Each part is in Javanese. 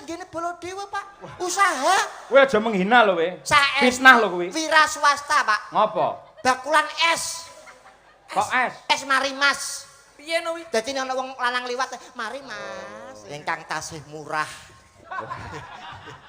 tenggene Baladewa, Pak. Usaha. Kowe aja menghina lho kowe. Fisnah lho kuwi. Wira swasta, Pak. Ngopo? Bakulan es. Kok es? Es Marimas. Piye no wi? Dadi nek ana wong lanang liwat, "Mari, Mas, ingkang tasih murah."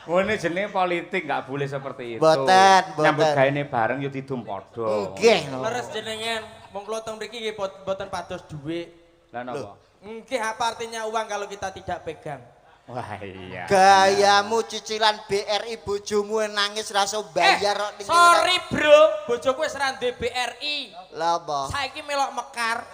Ngene jenenge politik enggak boleh seperti itu. Boten. Nyambut gaene bareng ya didum padha. Nggih. Leres jenengan, wong kula teng mriki nggih boten pados dhuwit. Lah napa? Nggih apa artinya uang kalau kita tidak pegang? Wah iya. Gayamu cicilan BRI bojomu nangis rasa bayar kok ning Sorry bro, bojoku wis ra duwe BRI. Lah apa? Saiki melok mekar.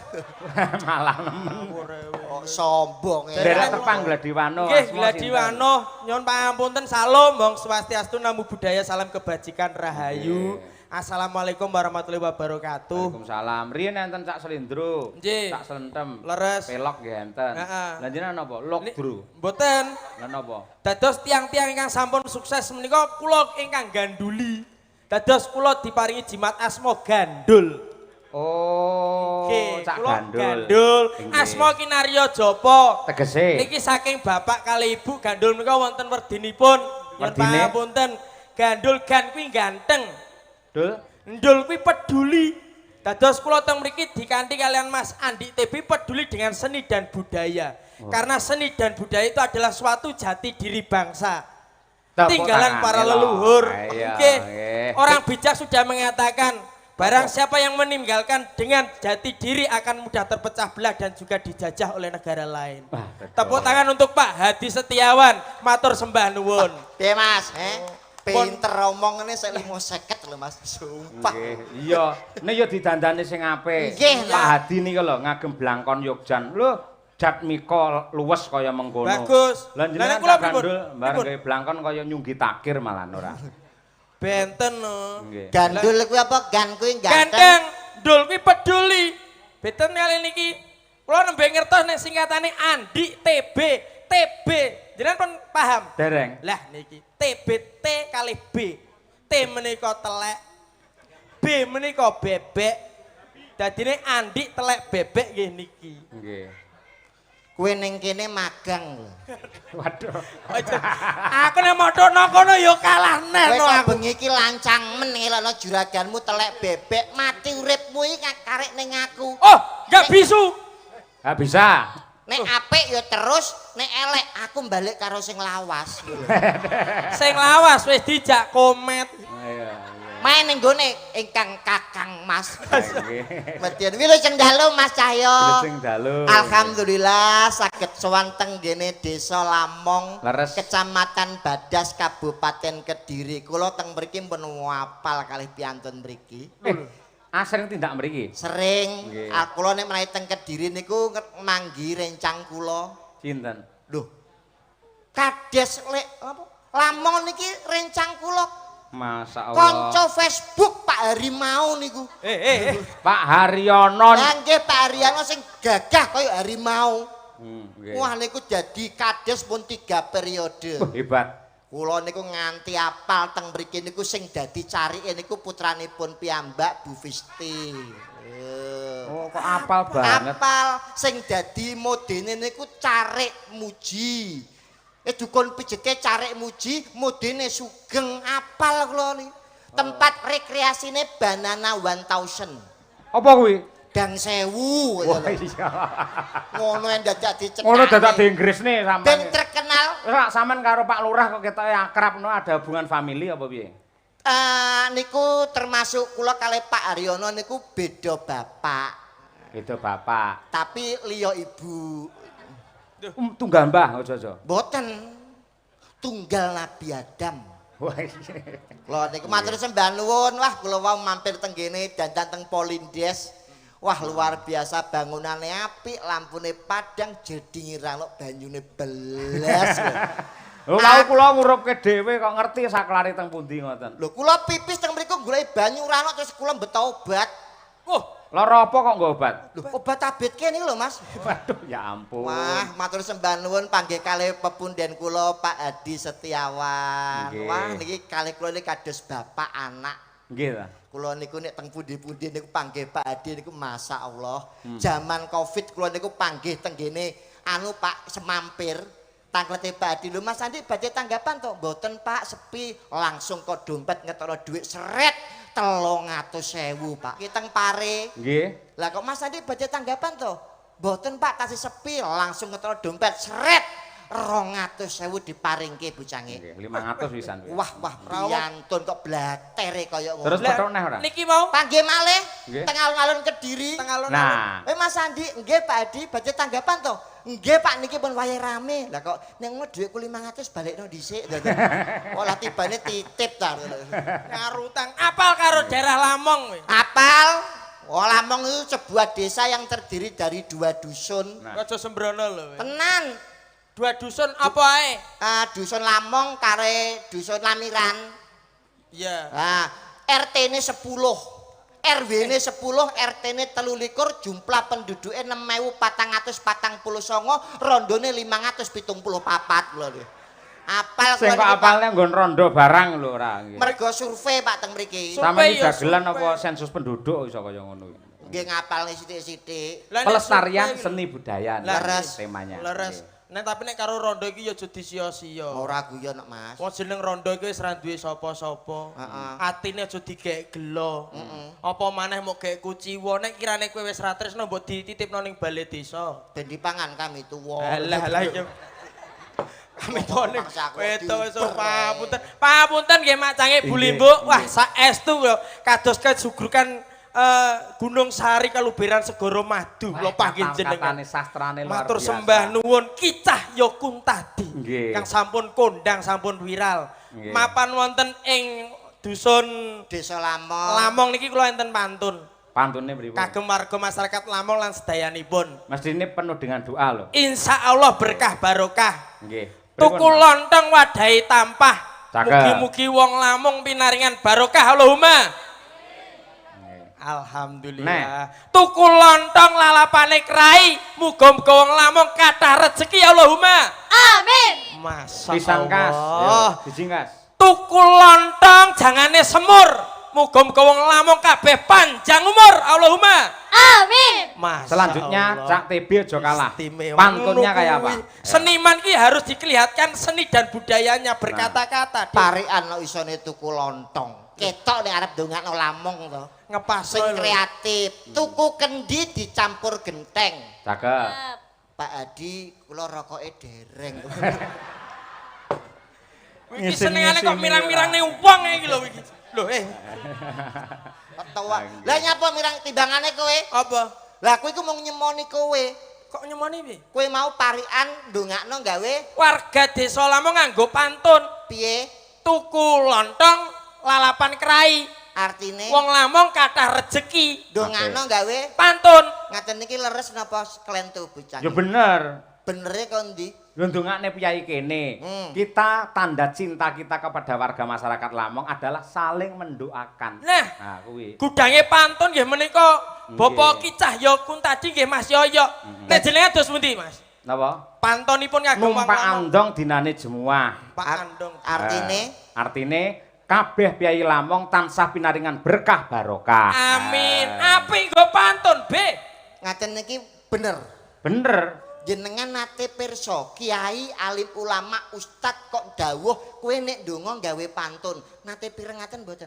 Malah nemen. Kok sombong ya. Derek tepang Gladiwano. Nggih, Gladiwano, nyuwun pangapunten salam Bang Swastiastu namo budaya salam kebajikan rahayu. Assalamualaikum warahmatullahi wabarakatuh. Waalaikumsalam. Riyen enten Cak Slendro. Nggih. Cak Slentem. Leres. Pelok nggih enten. Heeh. Lah jenengan napa? Lok, Bro. Mboten. Lah napa? Dados tiang-tiang ingkang sampun sukses menika kula ingkang ganduli. Dados kula diparingi jimat asma Gandul. Oh, Cak kula Gandul. Gandul. Asma Kinarya Japa. Tegese. Niki saking bapak kali ibu Gandul menika wonten werdinipun. Yen Werdine? pangapunten, Gandul gan kuwi ganteng. Dul. Ndul kuwi peduli. Dados kula teng mriki dikanthi kalian Mas Andi TB peduli dengan seni dan budaya. Karena seni dan budaya itu adalah suatu jati diri bangsa. Tinggalan para leluhur. Oke. Orang bijak sudah mengatakan barang siapa yang meninggalkan dengan jati diri akan mudah terpecah belah dan juga dijajah oleh negara lain. Tepuk tangan untuk Pak Hadi Setiawan, matur sembah nuwun. Piye Mas, pinter omong ngene sik 550 lho Mas. Sumpah. Iya, nek ya didandani sing apik. Pak Hadi niki lho ngagem Blangkon Yogjan. Lho, Jat Miko luwes kaya mengkono. Bagus. Lah jenengan kula Cak Gandul bareng gawe Blangkon kaya nyunggi takir malah ora. Benten no. Gandul kuwi apa? Gan kuwi ganteng. Ganteng, Dul kuwi peduli. Beten kali niki. Kula nembe ngertos nek singkatane Andi TB. TB. Jenengan pun paham? Dereng. Lah niki TB T kali B. T menika telek. B menika bebek. Dadine Andi telek bebek nggih niki. Nggih. Kuwi ning kene magang lho. Waduh. Aku nek modhono kono ya kalah neh Kowe aku. bengi iki lancang men ngelokno juraganmu telek bebek, mati uripmu iki karek ning aku. Oh, enggak bisu. Enggak bisa. Nek apik ya terus, nek elek aku balik karo sing lawas. Sing lawas wis dijak komet. Iya. Main ning gone ingkang Kakang Mas. Nggih. Medyan wilujeng dalu Mas Cahyo. Wilujeng dalu. Alhamdulillah saged sowan teng gene Desa Lamong, Leres. Kecamatan Badas, Kabupaten Kediri. Kula teng mriki pun apal kalih piantun mriki. Asring tindak mriki. Sering Nggih. kula nek menawi teng Kediri niku manggi rencang kula. Sinten? Lho. Kades lek apa? Lamong niki rencang kula. Masyaallah. Kanca Facebook Pak Harimau niku. Pak Haryono. Lah nggih Pak Haryono sing gagah kaya harimau. Nggih. Wah niku jadi kades pun 3 periode. Hebat. Kula niku nganti apal teng mriki niku sing dadi carike niku putranipun piyambak Bu Fisti. Oh, kok apal banget. Apal sing dadi modene niku Carik Muji. Dukun pijeke Carik Muji, modene Sugeng apal kula ni. Tempat rekreasine Banana 1000. Apa kuwi? Gang Sewu. Wah iya. Ngono yang dadak dicekani. Ngono dadak di Inggris nih sampean. Ben terkenal. Ora sampean karo Pak Lurah kok ketoke akrab no ada hubungan famili apa piye? Niku termasuk kula kalih Pak Haryono niku beda bapak. Beda bapak. Tapi liya ibu. Tunggal mbah aja-aja. Mboten. Tunggal Nabi Adam. Wah iya. Lho niku matur sembah nuwun. Wah kula wau mampir teng kene dandan teng Polindes. Wah luar biasa bangunannya apik, lampune padang jadi ngirano banyune belas. Lho lha kula ngurupke dhewe kok ngerti saklare teng pundi ngoten. Lho kula pipis teng mriku golek banyu rano terus kula mbeta obat. Lara apa kok nggo obat? Lho obat tabitke niku lho Mas. Waduh ya ampun. Wah matur sembah nuwun panggih kalih pepunden kula Pak Hadi Setiawan. Nggih. Wah niki kalih kula niki kados bapak anak. Nggih ta. Kula niku nek teng pundi-pundi niku panggih Pak Hadi niku masyaallah. Zaman Covid kula niku panggih teng gene anu Pak semampir Tangklete Pak Adi lho Mas Andi badhe tanggapan to? Mboten Pak, sepi. Langsung kok dompet ngetokno dhuwit seret 300.000 Pak. Ki teng pare. Nggih. Lah kok Mas Andi badhe tanggapan to? Mboten Pak, tasih sepi. Langsung ngetokno dompet seret 200.000 diparingke bocange. Nggih, 500 pisan. Wah, priyantun kok blatere kaya ngono. Terus petok neh ora? Niki mau panggih malih Nggih. teng alun-alun Kediri. teng alun-alun. Nah, Mas Andi, nggih Pak Adi badhe tanggapan to? Nggih Pak niki pun wayahe rame. Lah kok ning ngono dhuwitku 500 balekno dhisik. Kok lah tibane titip ta. Ngarutang apal karo daerah Lamong kowe. Apal? Oh, Lamong itu sebuah desa yang terdiri dari 2 dusun. Nah. Aja sembrono lho. Tenan. 2 dusun apa ae? Dusun Lamong kare dusun Lamiran. Iya. Nah, RT-ne 10. RW-ne 10, RT-ne 23, jumlah penduduknya 6.449, rondone 574 lho. Apal sing kok apalnya nggon rondo barang lho ora nggih. Mergo survei Pak teng mriki. Sampe Survei ya, dagelan survei. apa sensus penduduk iso kaya ngono iki. Nggih ngapalne sithik-sithik. Lah, nek Pelestarian survei seni budaya Leres. temanya. Leres. Nek tapi nek karo rondo iki ya aja disia-sia. Ora guyon kok Mas. Wong jeneng rondo iki wis ra duwe sapa-sapa. Heeh. Atine aja digek gelo. Apa maneh mau gek kuciwa nek kirane kowe wis ra tresno mbok dititipno ning balai desa. Ben dipangan kami tuwa. Alah iya. Kami tone Maksa aku wedo wis diuber. papunten. Papunten nggih Macange Bu Nggih, Limbu. Wah saestu lho kados kesugrukan Gunung Sari Kaluberan Segoro Madu kula panggih jenengan. Katane sastrane luar Matur biasa. sembah nuwun Kicah Yokuntadi Nggih. kang sampun kondang sampun viral. Nggih. Mapan wonten ing dusun Desa Lamong. Lamong niki kula enten pantun. Pantune pripun? Kagem warga masyarakat Lamong lan sedayanipun. Mestine penuh dengan doa lho. Insya Allah berkah barokah. Nggih. Tuku lontong wadahi tampah. Cakep. Mugi-mugi wong Lamong pinaringan barokah Allahumma. Nggih. Alhamdulillah. Tuku lontong lalapane krai. Muga-muga wong Lamong kathah rezeki Allahumma. Amin. Masya Pisang kas. Allah. Yo, biji kas. Tuku lontong jangane semur. Muga-muga wong Lamong kabeh panjang umur Allahumma. Amin. Masya Selanjutnya Allah. Cak TB aja kalah. Istimewa. Pantunnya Ngono kayak apa? kuwi. Seniman ki harus dikelihatkan seni dan budayanya berkata-kata. Parikan no isone tuku lontong. Ketok nek arep ndongakno Lamong to. Ngepas Sing kreatif. Tuku kendi dicampur genteng. Cakep. Pak Adi kula rokoke dereng. Iki Ngising-ngising senengane kok ini mirang-mirang ora. ning wong iki lho iki. Lho Ketawa. Lah nyapa mirang timbangane kowe? apa? Lah kowe iku mau nyemoni kowe. Kok nyemoni piye? Kowe mau parikan ndongakno gawe Warga desa Lamong nganggo pantun. piye? Tuku lontong lalapan kerai. Artine Wong Lamong kathah rezeki. ndongakno gawe Pantun. ngaten niki leres napa klentu bocah? Ya bener. Benere kok ndi? Lho ndongakne piyai kene. Hmm. Kita tanda cinta kita kepada warga masyarakat Lamong adalah saling mendoakan. Nah, Nah, kuwi. gudange pantun nggih menika Bapak Nggih. Kicah Yokuntadi nggih Mas Yoyo. Nek jenenge dos pundi Mas? Napa? Pantonipun kagem wong Numpak Lamong. andong dinane jemuah. Pak Andong. Artine Artine kabeh piyai Lamong tansah pinaringan berkah barokah. Amin. Apik nggo pantun, B. ngaten niki bener. Bener. Jenengan nate pirsa kiai alim ulama ustad kok dawuh kowe nek ndonga gawe pantun. Nate pireng ngaten mboten?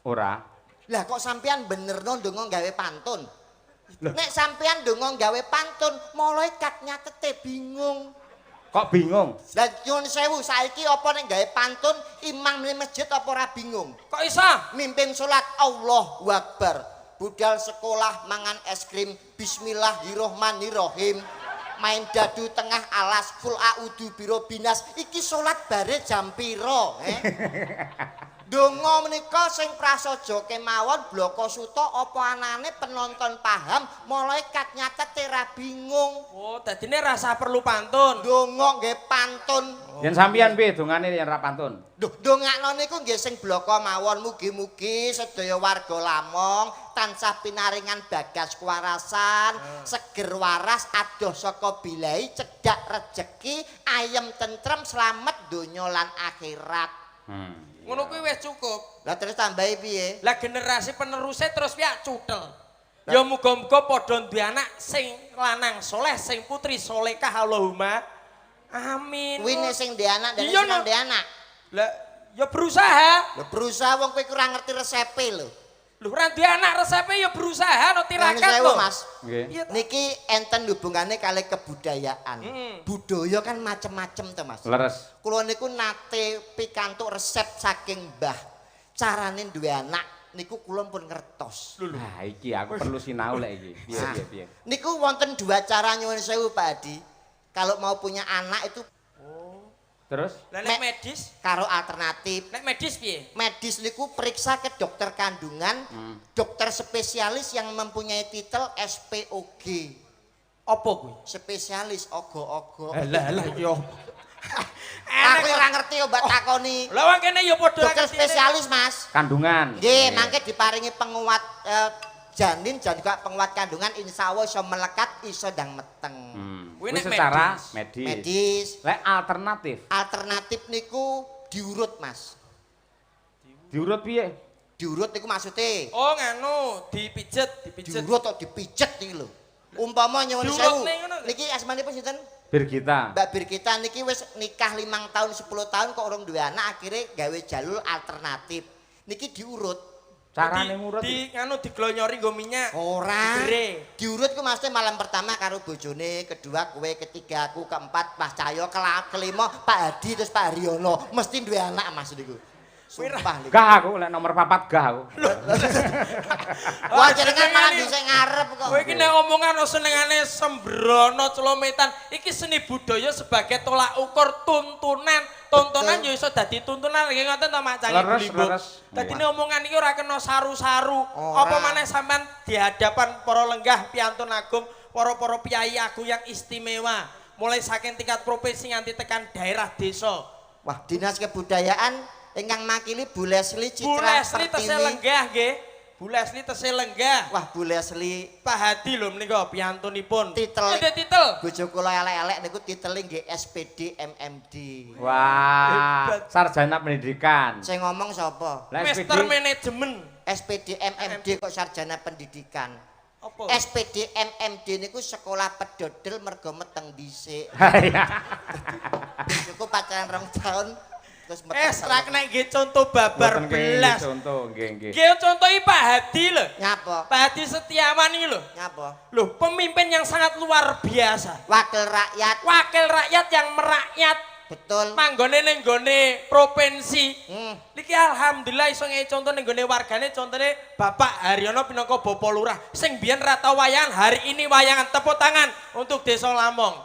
Ora. Lah kok sampean benerno ndonga gawe pantun? Nek sampean ndonga gawe pantun, malaikat nyatete bingung. Kok bingung? Lah nyuwun sewu saiki apa nek gawe pantun imam ning masjid apa ora bingung? Kok iso? Mimpin salat Allahu Akbar. Budal sekolah mangan es krim Bismillahirrohmanirrohim. Main dadu tengah alas full audu biro binas iki salat bare jam piro Donga menika sing prasaja kemawon bloko suta apa anane penonton paham malaikat nyatet ora bingung Oh, dadine rasa perlu pantun. donga nggih pantun Yen sampeyan piye dongane yen ra pantun? Duh, dongakno niku nggih sing bloko mawon mugi-mugi sedaya warga Lamong tansah pinaringan bagas kewarasan, seger waras adoh saka bilahi cedhak rejeki, ayem tentrem slamet donya lan akhirat. Ngono kuwi wis cukup. Lah terus tambahi piye? Lah generasi penerusnya terus piye cutel. Ya muga-muga padha duwe anak sing lanang soleh, sing putri solehah Allahumma. Amin. Kuwi nek sing ndek anak dan Iya, sing no. ndek anak. Lah ya berusaha. Lho berusaha wong kowe kurang ngerti resepe lho. Lho ora duwe anak resepe ya berusaha no tirakat Nyuwun sewu, lho. Mas. Nggih. Iya, toh. Niki enten hubungannya kali kebudayaan. Budaya kan macem-macem to, Mas. Leres. Kula niku nate pikantuk resep saking Mbah. Carane duwe anak niku kula pun ngertos. Nah, iki aku perlu sinau lek iki. Piye Nah, piye piye. niku wonten dua cara nyuwun sewu Pak Adi. Kalau mau punya anak itu Terus Lah nek medis, karo alternatif. nek medis piye? Medis niku periksa ke dokter kandungan, dokter spesialis yang mempunyai titel SPOG. Apa kuwi? Spesialis ogo-ogo. Lah yo. Aku ora ngerti obat takoni. Lah wong kene ya padha Dokter spesialis, Mas. kandungan. Nggih, mangke diparingi penguat janin dan juga penguat kandungan insyaallah iso melekat iso ndang meteng. Kuwi Kuwi nek secara medis. medis. Medis. Lek alternatif, Alternatif niku diurut, Mas. diurut piye? Diurut niku maksudnya Oh nganu, dipijet. diurut atau dipijet iki lho. Umpama nyuwun Diurut sewu. ning ngono. Niki asmanipun sinten? Birgita. Mbak Birgita niki wis nikah 5 tahun 10 tahun kok urung duwe anak akhirnya gawe jalur alternatif. Niki diurut. Carane ngurut. Di nganu diglonyori nggo minyak. Ora. Digere. Diurut ku maksudnya malam pertama karo bojone, kedua kowe, ketiga aku, keempat Mas Cahyo, kelima Pak Hadi terus Pak Haryono. Mesti duwe anak Mas niku. Sumpah niku. Gah aku lek nomor 4 gah aku. Wah jenengan malah bisa ngarep kok. Kowe iki nek omongan senengane sembrono celometan, iki seni budaya sebagai tolak ukur tuntunan. Tontonan yo iso dadi tuntunan nggih ngoten to Mak Canggih Leres, Blimbung. leres. Dadine omongan iki ora kena saru-saru. Ora. Apa maneh sampean di hadapan para lenggah piantun agung, para piyai agung yang istimewa, mulai saking tingkat provinsi nganti tekan daerah desa. Wah, Dinas Kebudayaan ingkang makili Bu Leslie Bu Citra Leslie tesih Pertiwi. lenggah nggih. Bu Leslie tesih lenggah. Wah, Bu Leslie Pak Hadi lho menika piantunipun. Titel. Ada titel. bojo kula elek-elek niku titele nggih SPD MMD. Wah, sarjana pendidikan. Saya ngomong sapa? Lah Master Manajemen. SPD MMD kok sarjana pendidikan. Apa? SPD MMD niku sekolah pedodel mergo meteng dhisik. Iya. Niku pacaran 2 tahun terus meteng. Ra kena nggih contoh babar Mboten nggih, belas. contoh nggih nggih. Nggih contohi Pak Hadi lho. Nyapa? Pak Hadi Setiawan iki lho. Nyapa? Loh, pemimpin yang sangat luar biasa. Wakil rakyat. Wakil rakyat yang merakyat. Betul. Manggone ning gone provinsi. Hmm. Niki alhamdulillah iso ngehi contoh ning gone wargane contone Bapak Haryono pinangka Bapak Lurah sing biyen ra tau wayangan, hari ini wayangan. Tepuk tangan untuk Desa Lamong.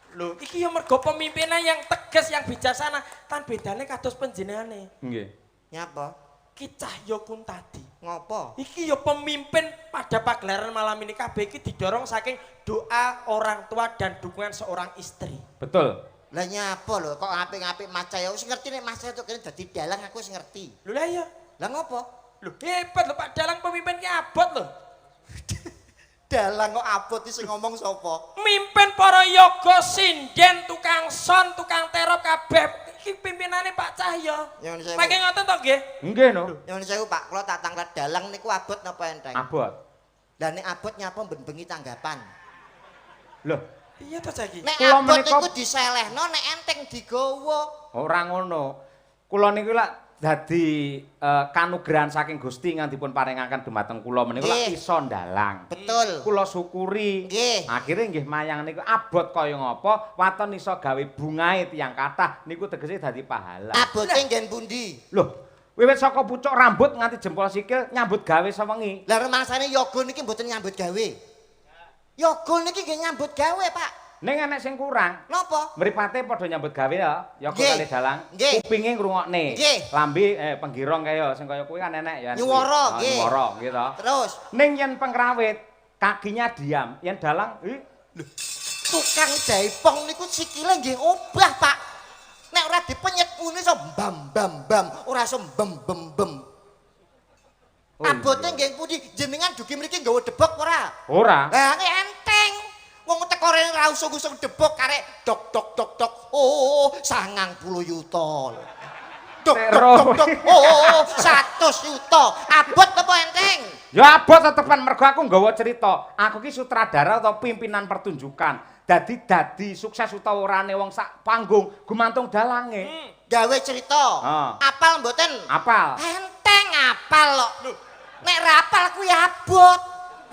Loh, iki ya mergo pemimpinnya yang tegas, yang bijaksana. Tan bedane kados panjenengane. Nggih. Nyapa? Ki Cahyo Kuntadi. Ngopo? Iki ya pemimpin pada pagelaran malam ini kabeh iki didorong saking doa orang tua dan dukungan seorang istri. Betul. Lah nyapa lho kok apik-apik Mas Cahyo wis ngerti nek Mas Cahyo tuh kene dadi dalang aku wis ngerti. Lho lah ya. Lah ngopo? Lho hebat lho Pak Dalang pemimpin ki abot lho. Dalang kok abot iki sing ngomong sapa? Mimpin para yoga sinden, tukang son, tukang terop kabeh. Iki pimpinane Pak Cahyo. Nyuwun sewu. Mangke ngoten to nggih? Nggih no. Nyuwun sewu Pak, kula tak tanglet dalang niku abot napa enteng? Abot. Lah nek abot nyapa ben bengi tanggapan. Loh, Iya to saiki. Nek Kula abot menika- niku diselehno nek enteng digawa. ora ngono. Kula niku lak dadi kanugrahan saking Gusti ngantipun paringaken dumateng kula menika lak Nggih. iso ndalang. Betul. Kula syukuri. Nggih. Akhire nggih mayang niku abot kaya ngapa, waton iso gawe bungae tiyang kathah niku tegese dadi pahala. Abote nggen pundi? Loh, wiwit saka pucuk rambut nganti jempol sikil nyambut gawe sewengi. Lah rumangsane yoga niki mboten nyambut gawe. Yoga niki nggih nyambut gawe, Pak. Ning enek sing kurang. Napa? Mripate padha nyambut gawe ya, yoga Nggih. kali dalang. Nggih. Kupinge ngrungokne. Nggih. Lambe penggirong kaya sing kaya kuwi kan enek ya. Nyuwara, nggih. Nyuwara gitu. Terus Ning yen pengrawit kakinya diam, yen dalang tukang jaipong niku sikile nggih obah, Pak. Nek ora dipenyet ngene iso bam bam bam, ora iso bem bem bem. Oh, Abote iya. nggih pundi? Jenengan dugi mriki nggawa debok ora? Ora. Lah nggih enteng. Wong teko rene ra usung-usung debok karek dok dok dok dok. Oh, 90 yuta. Dok dok dok dok. Oh, 100 yuta. Abot apa enteng? Ya abot tetepan mergo aku nggawa cerita. Aku ki sutradara atau pimpinan pertunjukan. dadi sukses utawa orane wong sak panggung gumantung dalange. Gawe cerita. Apal mboten? Apal. Enteng apal kok. Nek ra apal kuwi abot.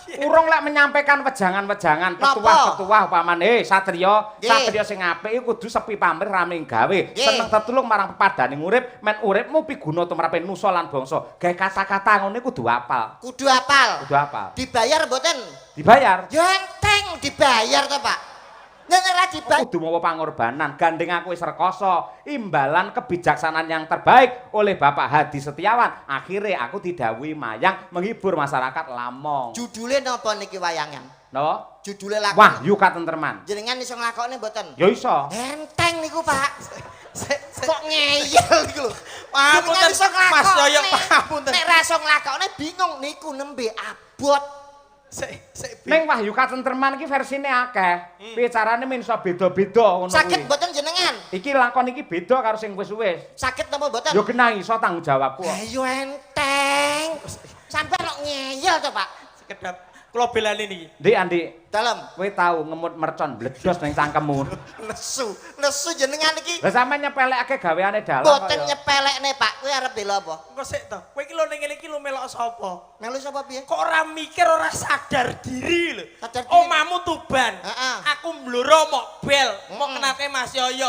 Urung lek menyampaikan wejangan-wejangan petuah-petuah upamane satriya sing apik iku kudu sepi pamrih rame gawe seneng tetulung marang pepadaning urip men uripmu piguna tumrape nusa lan bangsa gawe kata-kata ngene kudu apal dibayar mboten dibayar ya enteng dibayar to Pak nek ora dibayar kudu mawa pangorbanan gandeng aku wis rekoso imbalan kebijaksanaan yang terbaik oleh Bapak Hadi Setiawan akhirnya aku didhawuhi mayang menghibur masyarakat Lamong judule napa niki wayangan no judule lakon Wahyu Katentreman jenengan iso nglakokne mboten ya iso enteng niku Pak kok ngeyel iku lho pamunten Mas Yoyo pamunten nek ra iso nglakokne bingung niku nembe abot ning Wahyu Katentreman iki versine akeh. Piye carane men iso beda-beda ngono kuwi. Saged mboten jenengan? Iki lakon iki beda karo sing wis-wis. Saged napa mboten? Ya genah iso tanggung jawabku. Ha yo enteng. Sampai kok ngeyel to, Pak? Sekedap kula belani niki. Ndik, Andi. Dalem. Kowe tau ngemut mercon bledos ning cangkemmu. Nesu jenengan iki. Lah sampean nyepelekake gaweane dalam. Mboten nyepelekne, Pak. Kowe arep bela apa? Engko sik to. Kowe iki lho ning ngene iki lho melok sapa? Melu sapa piye? Kok ora mikir ora sadar diri lho. Sadar diri. Omamu Tuban. Aku mbloro mok bel, mok kenake Mas Yoyo.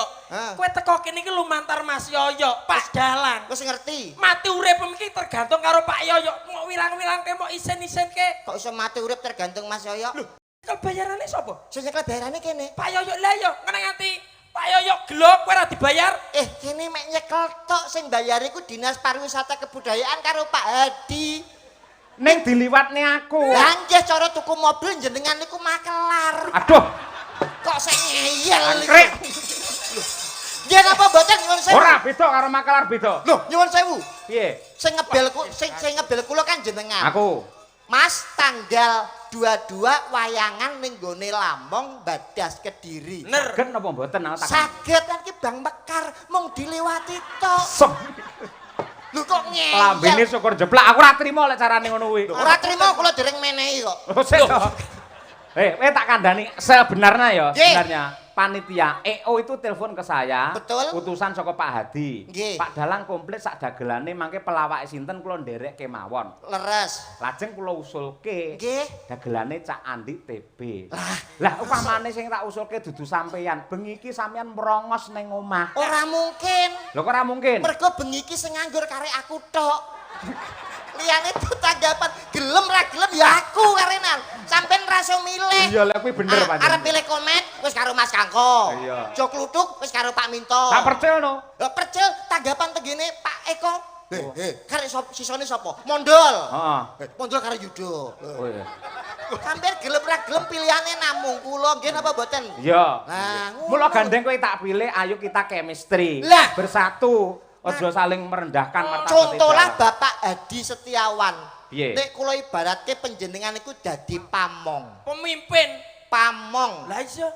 Kowe teko kene iki lumantar Mas Yoyo pas dalan. Wis ngerti. Mati urip iki tergantung karo Pak Yoyo. Mok wirang-wirangke mok isen-isenke. Kok iso mati urip tergantung Mas Yoyo? Lho, nyekel bayarane sapa? Sing nyekel bayarane kene. Pak Yoyo lah yo, ngene nganti Pak Yoyo gelo kowe ora dibayar. Kene mek nyekel tok sing bayar iku Dinas Pariwisata Kebudayaan karo Pak Hadi. Ning diliwatne aku. Lah nggih cara tuku mobil jenengan niku makelar. Aduh. Kok sing ngeyel iki. Nggih napa mboten nyuwun sewu? Ora beda karo makelar beda. Lho, nyuwun sewu. Piye? Sing ngebel kula kan jenengan. Aku. Mas tanggal 22 wayangan ning gone Lamong Badas Kediri. Saged napa mboten tak. Saged kan iki Bang Mekar mung dilewati tok. Lho kok ngeyel. Lambene syukur jeblak aku ora trimo lek carane ngono kuwi. Ora trimo kula dereng menehi kok. Kowe tak kandhani sebenarnya ya, sebenarnya panitia EO itu telepon ke saya. Betul. Utusan saka Pak Hadi. Nggih. Pak Dalang komplit sak dagelane mangke pelawake sinten kula nderek kemawon. Leres. Lajeng kula usulke. Nggih. Dagelane Cak Andi TB. Lah upamane sing tak usulke dudu sampeyan, bengi iki sampeyan merongos ning omah. Ora mungkin. Lho kok ora mungkin? Mergo bengi iki sing nganggur karek aku tok. Liyane tuh tanggapan gelem ra gelem ya aku karenan. Sampeyan ra iso milih. Iya lek kuwi bener pancen. Arep pilih komet wis karo Mas Kangko. Iya. Jok Lutuk wis karo Pak Minto. Tak percil no. Lah percil tanggapan tenggene Pak Eko. Karek sisone sapa? Mondol. Heeh. Mondol karo Yudo. Oh iya. Sampeyan gelem ra gelem pilihane namung kula nggih napa mboten? Iya. Nah, mula gandeng kowe tak pilih ayo kita chemistry. Lah. Bersatu. Aja saling merendahkan martabat. Contohlah Bapak Hadi Setiawan. Piye? Nek kula ibaratke panjenengan iku dadi pamong. Pemimpin. Pamong. Lah iya.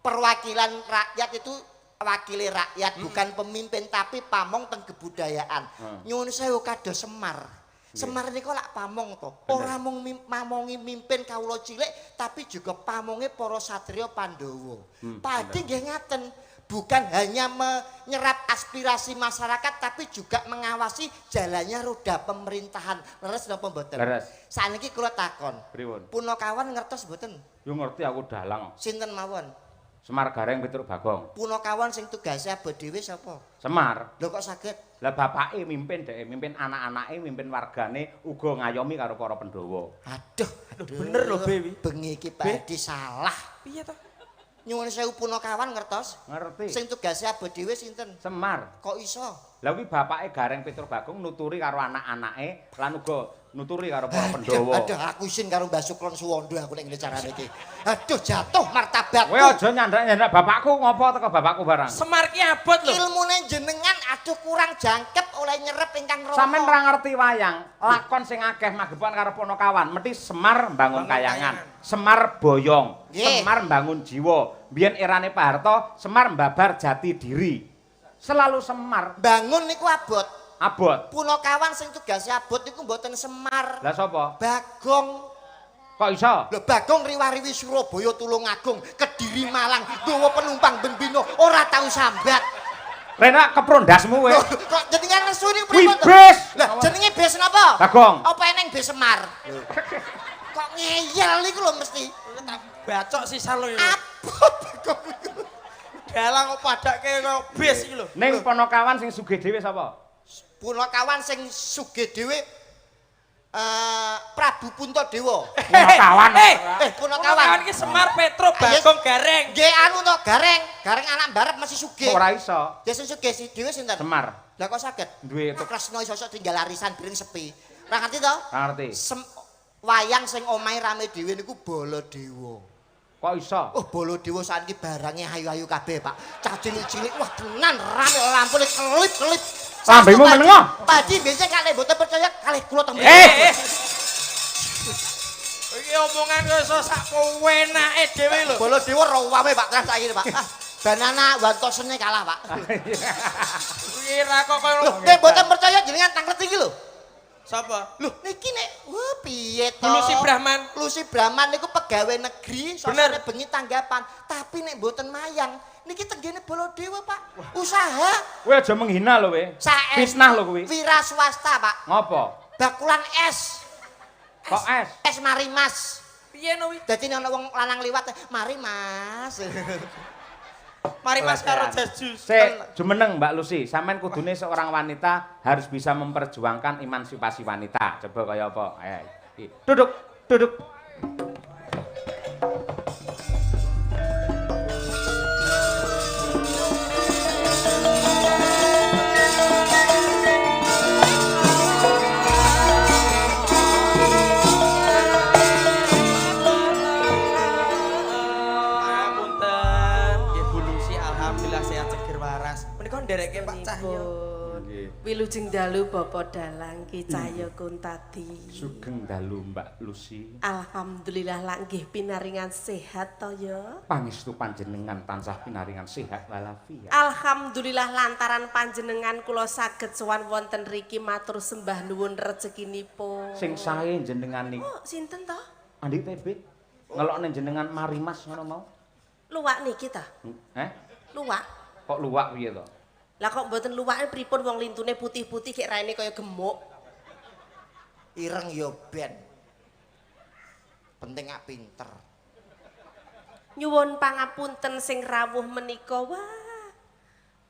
Perwakilan rakyat itu wakili rakyat bukan pemimpin tapi pamong teng kebudayaan. Nyuwun sewu kados Semar. Semar niku lak pamong to. Ora mung mamongi mimpin kawula cilik tapi juga pamonge para satriya Pandhawa. Padi nggih ngaten. Bukan hanya menyerap aspirasi masyarakat tapi juga mengawasi jalannya roda pemerintahan. Leres napa mboten? Leres. Saniki kula takon. Pripun? Punakawan ngertos mboten? Yo ngerti aku Dalang. Sinten mawon? Semar Gareng Pitur Bagong. Punakawan sing tugase abot dhewe sapa? Semar. Lho kok saged? Lah bapake mimpin dhek, mimpin anak-anake, mimpin wargane uga ngayomi karo para Pandhawa. Aduh, bener lho Bewi. Bengi iki Pak Hadi salah. Piye to? Nyuwun sewu Punakawan ngertos? Ngerti. Sing tugase abot dhewe sinten? Semar. Kok iso? Lah kuwi bapake Gareng Pitur Bagong nuturi karo anak-anake lan uga nuturi karo para Pandhawa. Aduh, aku isin karo Mbah Suklon Suwondo aku nek ngene carane iki. Aduh, jatuh martabatku. Kowe aja nyandak-nyandak bapakku ngopo teko bapakku barang. Semar ki abot lho. Ilmune jenengan aduh kurang jangkep oleh nyerep ingkang raka. Sampeyan ora ngerti wayang, lakon sing akeh magepan karo Punakawan, mesti Semar mbangun kayangan, Semar boyong, Semar mbangun jiwa. Biyen erane Pak Harto, Semar mbabar jati diri. Selalu Semar bangun niku abot. Abot. Punakawan sing tugase abot niku mboten Semar. Lah sapa? Bagong. Kok iso? Lho Bagong riwariwi Surabaya Tulungagung, Kediri Malang, nggawa penumpang ben bino ora tau sambat. Rena keprondasmu kowe. Kok jenengan nesu niku Wih, pripun? bis. Lah jenenge bis napa? Bagong. Apa eneng bis Semar? Kok ngeyel niku lho mesti. Bacok sisan lho. Apa Bagong iku? Dalang kok padake kaya bis iki lho. Ning Ponokawan sing sugih dhewe sapa? Punakawan sing sugih dhewe Prabu Puntadewa. Punakawan. Punakawan iki Semar Petro Bagong Gareng. Nggih anu to, Gareng anak mbarep masih sugih. Ora iso. Ya sing sugih si dhewe sinten? Semar. Lah kok saged? Duwe itu. Kresna iso tinggal arisan piring sepi. Ora ngerti to? Ora ngerti. Wayang sing omahe rame dhewe niku Baladewa. Kok iso? Oh Baladewa saiki barangnya ayu-ayu kabeh, Pak. Cah cilik-cilik wah tenan rame lampune kelip-kelip. Lambemu menengo. Padi biasa kalih mboten percaya kalih kula teng Iki omongan kok sak enake dhewe lho. Baladewa rawame Pak Kras saiki, Pak. Banana Wantosene kalah, Pak. Kuwi ra kok koyo Lho, nek mboten percaya jenengan tanglet iki lho. sapa? Lho, niki nek wah piye to? Lusi Brahman. Lusi Brahman niku pegawai negeri, Bener. sosone bengi tanggapan. Tapi nek mboten mayang, niki tenggene Baladewa, Pak. Usaha. Kowe aja menghina lho kowe. Fitnah lho kowe. Wira swasta, Pak. Ngopo? Bakulan es. Kok es? Es mari Mas. Piye no wi? Dadi nek ana wong lanang liwat, mari Mas. Mari Mas karo jas jus. Sik, jumeneng Mbak Lucy, sampean kudune seorang wanita harus bisa memperjuangkan emansipasi wanita. Coba kaya apa? Ayo. Duduk, duduk. Ndereke Pak Cahyo. Wilujeng dalu Bapak Dalang Ki Cahyo Kuntadi. Sugeng dalu Mbak Lucy. Alhamdulillah langgih pinaringan sehat to ya. Pangestu panjenengan tansah pinaringan sehat walafiat. Alhamdulillah lantaran panjenengan kula saged sowan wonten riki matur sembah nuwun rezekinipun. Sing sae jenengan niku. Oh, sinten to? Andi Tebet. Ngelokne jenengan Marimas ngono mau. Luwak niki ta? Luwak. Kok luwak piye to? Lah kok mboten luwake pripun wong lintune putih-putih kek raine kaya gemuk. Ireng ya ben. Penting gak pinter. Nyuwun pangapunten sing rawuh menika wah.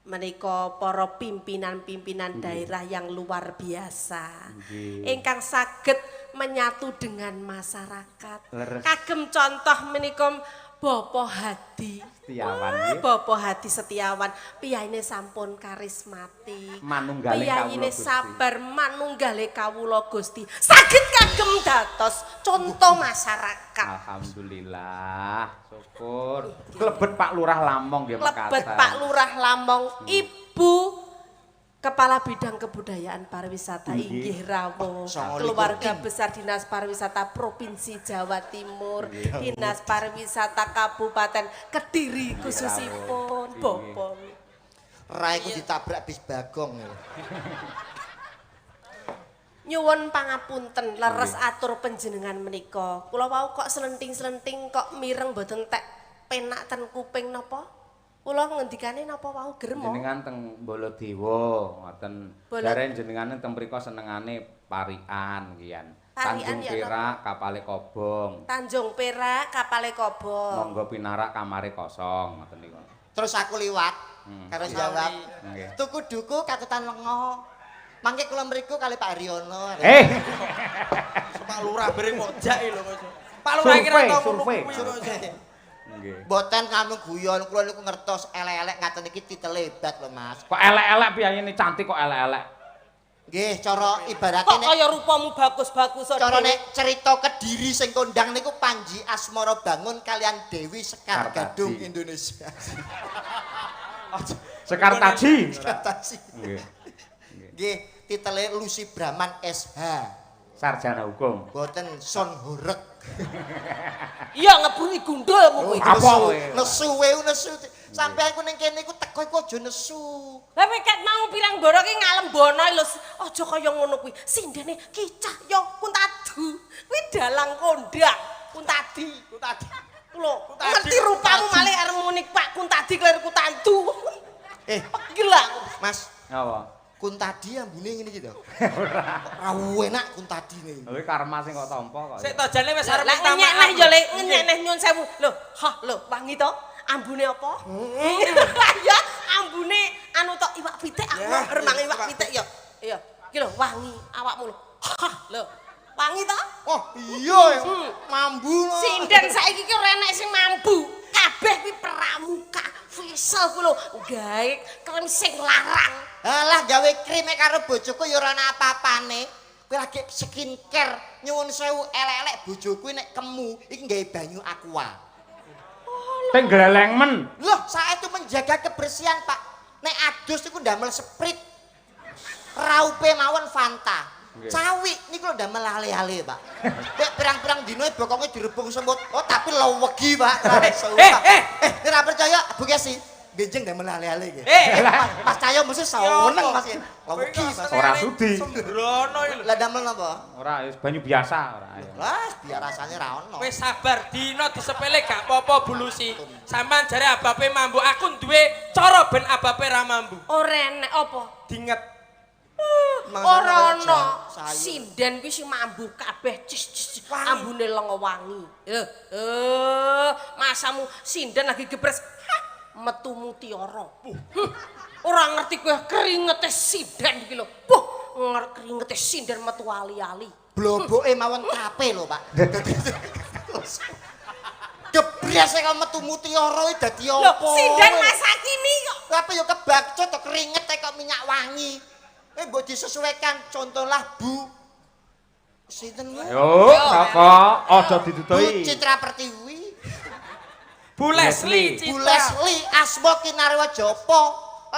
Menika para pimpinan-pimpinan daerah yang luar biasa. Ingkang saged menyatu dengan masyarakat. Kagem contoh menika Bapak Hadi Setiawan. Bapak Hadi Setiawan, piyayine sampun karismatik. Manunggale piyayine kawula Gusti. sabar manunggale kawula Gusti. Saged kagem dados contoh masyarakat. Alhamdulillah, syukur. Klebet Pak Lurah Lamong nggih mekaten. Lebet Pak Lurah Lamong, Ibu Kepala Bidang Kebudayaan Pariwisata inggih rawuh keluarga besar Dinas Pariwisata Provinsi Jawa Timur, Dinas Pariwisata Kabupaten Kediri khususipun Bapak. Raiku ditabrak bis Bagong. Nyuwun pangapunten leres atur panjenengan menika. Kula wau kok selenting-selenting kok mireng mboten tek penak ten kuping napa? Kula ngendikane napa wau gremo. Jenengan teng Baladewa ngoten. Jare jenengan teng mriku senengane parikan kian. Tanjung Perak kapale kobong. Tanjung Perak kapale kobong. Monggo pinarak kamare kosong ngoten niku. Terus aku liwat karo jawab. Nggih. Tuku duku kaketan lengo. Mangke kula mriku kali Pak Haryono. Pak Lurah bering kok jak lho Mas. Pak Lurah kira tau survei. Nggih. Mboten kanu guyon kula niku ngertos elek-elek ngaten iki ditelebat lho Mas. Kok elek-elek piyayine cantik kok elek-elek. Nggih, cara ibarate Kok kaya rupamu bagus-bagus cara nek cerita Kediri sing kondang niku Panji Asmara Bangun kalian Dewi Sekar Gadung Indonesia. Sekar Taji. Katasi. Nggih. Nggih, titele Lucy Brahman SH. Sarjana hukum. Boten Son Horek. Iya ngebungi gundulmu kuwi. Apa kowe? Nesu wew nesu. Sampai aku ning kene iku teko iku aja nesu. Lah ket mau pirang boro ki ngalembono lho. Aja kaya ngono kuwi. Sindene Ki Cahyo Kuntadu. Kuwi dalang kondang. Kuntadi. Kuntadi. Lho, ngerti rupamu malih arep muni Pak Kuntadi klir Kutantu. Gila. Mas. Apa? Kuntadi ambune ngene iki to. Ora enak kuntadine. Lha karma sing kok tampa kok. Sik to jane wis arep Lah minta nyenek maaf. yo lek nyenek nyun sewu. Lho, wangi to? Ambune apa? Ya, ambune anu tok iwak pitik aku remang iwak pitik ya. Iya, iki lho wangi awakmu lho. Lho, wangi to? Oh, iya. Mambu. Sinden saiki ki ora enek sing mambu. Kabeh kuwi pramuka. Facial ku lho, gawe krem sing larang. Alah gawe krim karo bojoku ya ora ana apa-apane. Kowe lagi skincare nyuwun sewu elek-elek bojoku nek kemu iki gawe banyu aqua. Teng gleleng men. Loh, saya itu menjaga kebersihan, Pak. Nek adus iku ndamel sprit. Raupe mawon Fanta. Cawi niku lho ndamel ale-ale, Pak. Nek pirang-pirang dino bokonge direbung semut. Oh, tapi lewegi, Pak. Ora percaya, Bu Kesi. Genjeng ndamel ale-ale iki. Mas Cahyo mesti seneng Mas. Lewegi, Mas. Ora sudi. Sembrono iki lho. Lah ndamel napa? Ora banyu biasa ora. Lah, biar rasanya ra ono. Wis sabar, dino disepele gak apa-apa bulusi. Sampeyan jare abape mambu, aku duwe cara ben abape ra mambu. Ora enek apa? Dinget. Ora ono. Sinden kuwi sing mambu kabeh cis ambune lenga wangi. Masamu sinden lagi gebres metu mutiara. Ora ngerti kowe keringete sinden iki lho. Keringete sinden metu ali-ali. Bloboke mawon kape lho, Pak. Gebres kok metu mutiara iki dadi Lho, apa? sinden masa kini kok. Apa ya kebakcut to keringet kok minyak wangi. Mbok disesuaikan contohlah Bu. Sinten ku? Yo, saka aja Bu didutoi. Citra Pertiwi. Bu Leslie, Bu Leslie Asma Kinarwa Japa.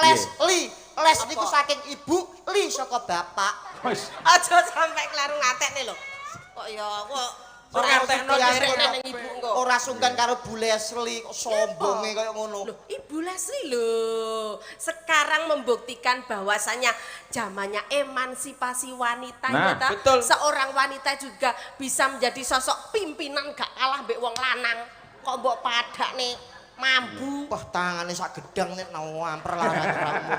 Leslie, Les niku saking ibu, Li saka bapak. Wis. Aja sampe kleru ngatekne lho. Kok ya kok ora ngertekno nderek ning ibu engko. Ora sungkan karo Bu Leslie kok sombonge kaya ngono. Loh, Ibu Leslie loh. Sekarang membuktikan bahwasanya zamannya emansipasi wanita Nah, ya ta? betul. Seorang wanita juga bisa menjadi sosok pimpinan gak kalah mbek wong lanang. Kok mbok padakne mambu. Wah, tangane sak gedang nek amper larang-larangmu.